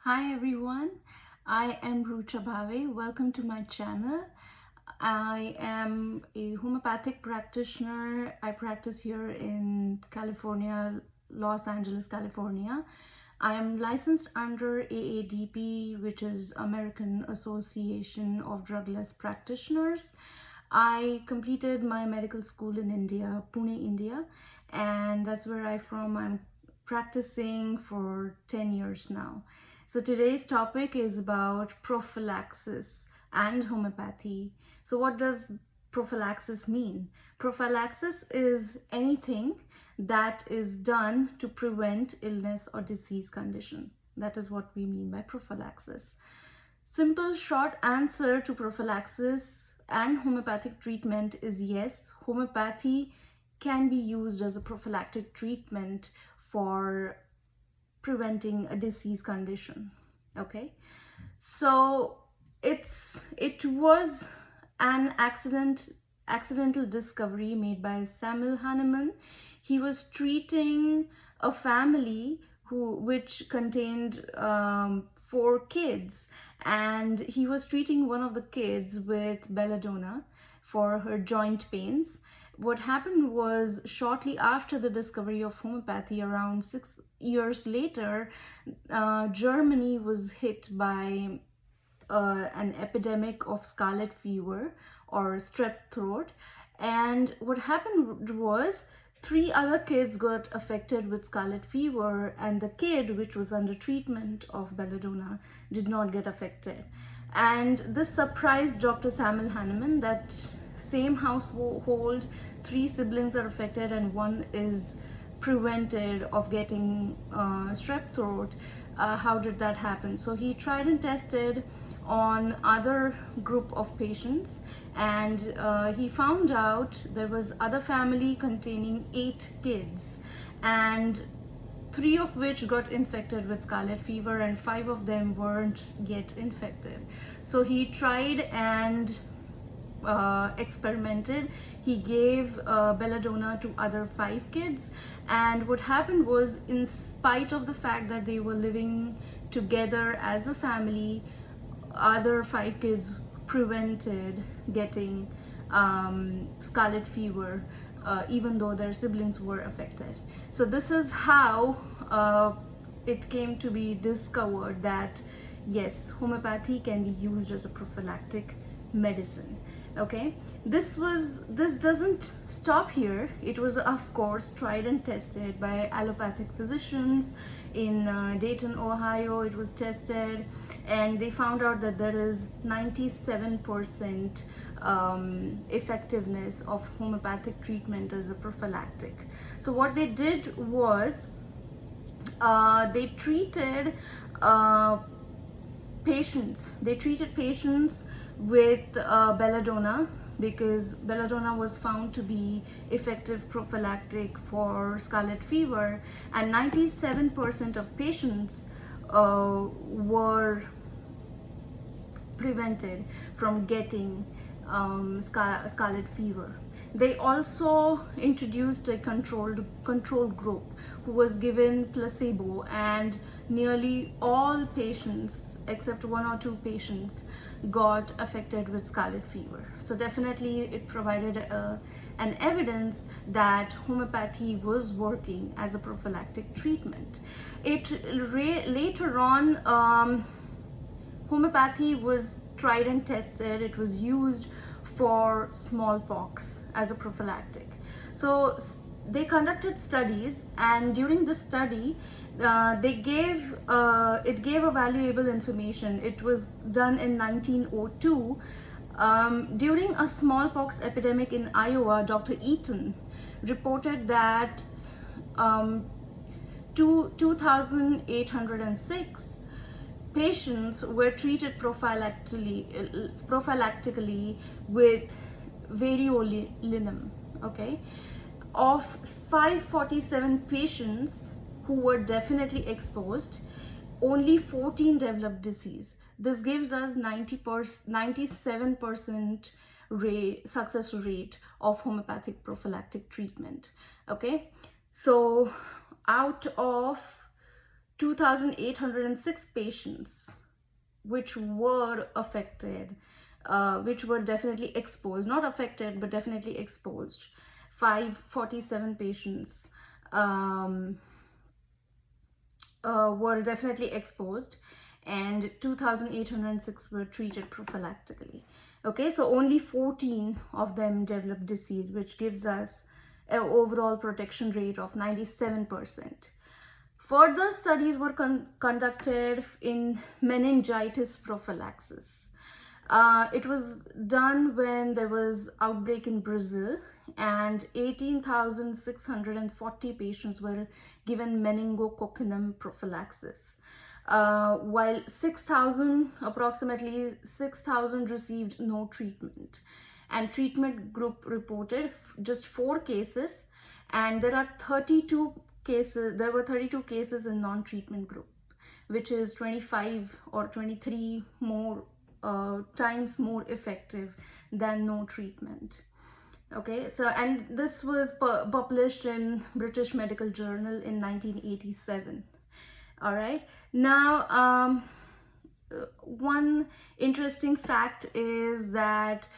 Hi everyone, I am Rucha Bhave. Welcome to my channel. I am a homeopathic practitioner. I practice here in California, Los Angeles, California. I am licensed under AADP, which is American Association of Drugless Practitioners. I completed my medical school in India, Pune, India, and that's where I'm from. I'm practicing for 10 years now. So today's topic is about prophylaxis and homeopathy. So what does prophylaxis mean? Prophylaxis is anything that is done to prevent illness or disease condition. That is what we mean by prophylaxis. Simple short answer to prophylaxis and homeopathic treatment is yes, homeopathy can be used as a prophylactic treatment for preventing a disease condition. Okay, so it was an accidental discovery made by Samuel Hahnemann. He was treating a family which contained 4 kids, and he was treating one of the kids with belladonna for her joint pains. What happened was, shortly after the discovery of homeopathy, around 6 years later, Germany was hit by an epidemic of scarlet fever or strep throat. And what happened was 3 other kids got affected with scarlet fever, and the kid which was under treatment of belladonna did not get affected. And this surprised Dr. Samuel Hahnemann that same household, 3 siblings are affected and 1 is prevented of getting strep throat. How did that happen? So he tried and tested on other group of patients, and he found out there was other family containing 8 kids, and 3 of which got infected with scarlet fever and 5 of them weren't yet infected. So he tried and experimented. He gave belladonna to other 5 kids, and what happened was, in spite of the fact that they were living together as a family, other 5 kids prevented getting scarlet fever, even though their siblings were affected. So this is how it came to be discovered that yes, homeopathy can be used as a prophylactic medicine. Okay, this doesn't stop here. It was of course tried and tested by allopathic physicians in Dayton, Ohio. It was tested and they found out that there is 97% effectiveness of homeopathic treatment as a prophylactic. So what they did was they treated patients with belladonna, because belladonna was found to be effective prophylactic for scarlet fever, and 97% of patients were prevented from getting scarlet fever. They also introduced a control group who was given placebo, and nearly all patients except 1 or 2 patients got affected with scarlet fever. So definitely it provided an evidence that homeopathy was working as a prophylactic treatment. Later on, homeopathy was tried and tested. It was used for smallpox as a prophylactic. So they conducted studies, and during this study it gave a valuable information. It was done in 1902. During a smallpox epidemic in Iowa, Dr. Eaton reported that 2,806 patients were treated prophylactically with variolinum. Okay, of 547 patients who were definitely exposed, only 14 developed disease. This gives us 97% success rate of homeopathic prophylactic treatment. Okay, so out of 2,806 patients which were affected, which were definitely exposed, not affected, but definitely exposed. 547 patients were definitely exposed, and 2,806 were treated prophylactically. Okay, so only 14 of them developed disease, which gives us an overall protection rate of 97%. Further studies were conducted in meningitis prophylaxis. It was done when there was outbreak in Brazil, and 18,640 patients were given meningococcinum prophylaxis. While approximately 6,000 received no treatment. And treatment group reported just 4 cases, and there were 32 cases in non-treatment group, which is 25 or 23 more times more effective than no treatment. Okay, so, and this was published in British Medical Journal in 1987. All right, now one interesting fact is that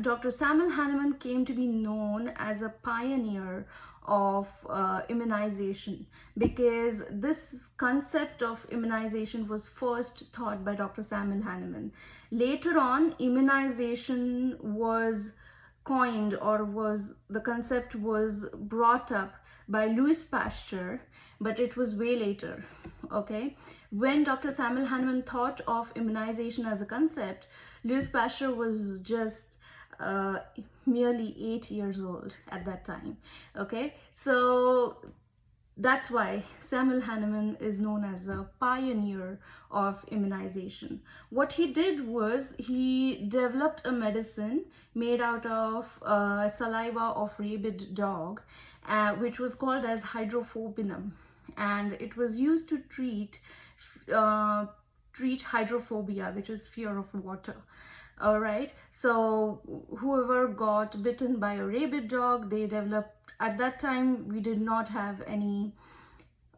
Dr. Samuel Hahnemann came to be known as a pioneer of immunization, because this concept of immunization was first taught by Dr. Samuel Hahnemann. Later on, immunization was coined, or the concept was brought up by Louis Pasteur, but it was way later. Okay, when Dr. Samuel Hahnemann thought of immunization as a concept, Louis Pasteur was just merely 8 years old at that time. Okay, so that's why Samuel Hahnemann is known as a pioneer of immunization. What he did was he developed a medicine made out of saliva of rabid dog, which was called as hydrophobinum, and it was used to treat hydrophobia, which is fear of water. All right, so whoever got bitten by a rabid dog, they developed, at that time we did not have any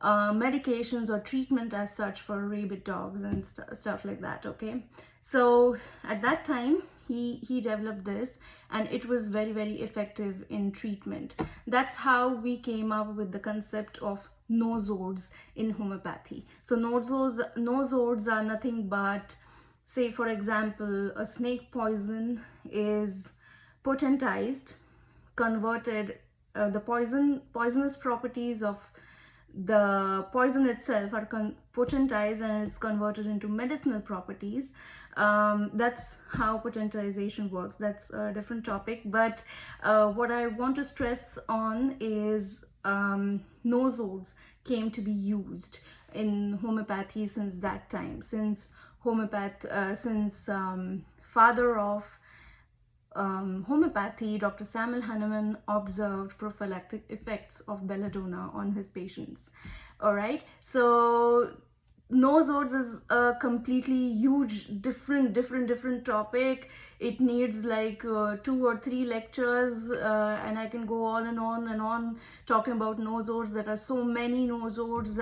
medications or treatment as such for rabid dogs and stuff like that. Okay, so at that time he developed this, and it was very, very effective in treatment. That's how we came up with the concept of nosodes in homeopathy. So nosodes are nothing but, say for example, a snake poison is potentized, converted, the poisonous properties of the poison itself are potentized and is converted into medicinal properties. That's how potentization works. That's a different topic, but what I want to stress on is nosodes came to be used in homeopathy since that time, since father of homeopathy, Dr. Samuel Hahnemann, observed prophylactic effects of belladonna on his patients. All right, so nosodes is a completely huge, different topic. It needs like 2 or 3 lectures, and I can go on and on talking about nosodes. There are so many nosodes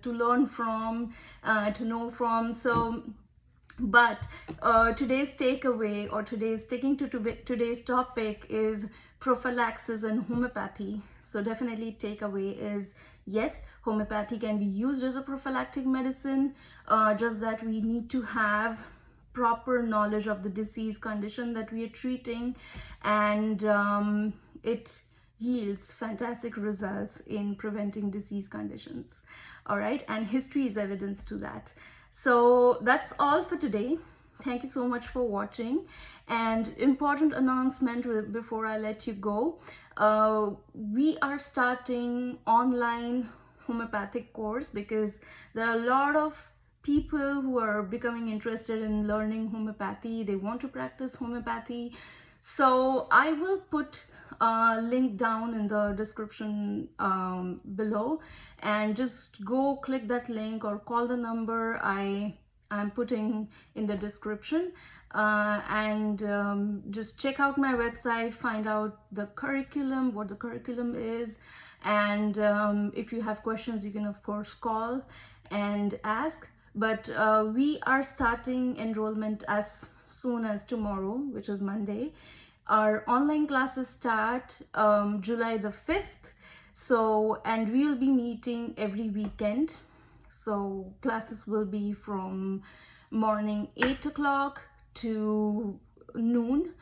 to learn from, to know from. So, but today's takeaway, or sticking to today's topic, is prophylaxis and homeopathy. So definitely takeaway is, yes, homeopathy can be used as a prophylactic medicine, just that we need to have proper knowledge of the disease condition that we are treating, and it yields fantastic results in preventing disease conditions. All right, and history is evidence to that. So that's all for today. Thank you so much for watching. And important announcement before I let you go, we are starting online homeopathic course, because there are a lot of people who are becoming interested in learning homeopathy. They want to practice homeopathy. So I will put a link down in the description below, and just go click that link or call the number I I'm putting in the description, and just check out my website, find out the curriculum, what the curriculum is, and if you have questions, you can of course call and ask. But we are starting enrollment as soon as tomorrow, which is Monday. Our online classes start July the 5th. So, and we will be meeting every weekend. So classes will be from morning 8 o'clock to noon.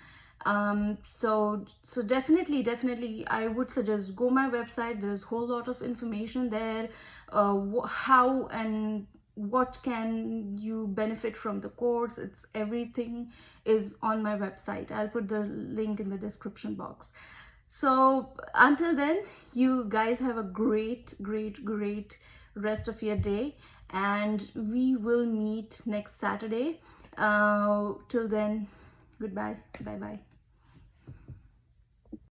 So definitely I would suggest go my website. There's a whole lot of information there, how and what can you benefit from the course. It's everything is on my website. I'll put the link in the description box. So until then, you guys have a great rest of your day, and we will meet next Saturday. Till then, goodbye, bye bye.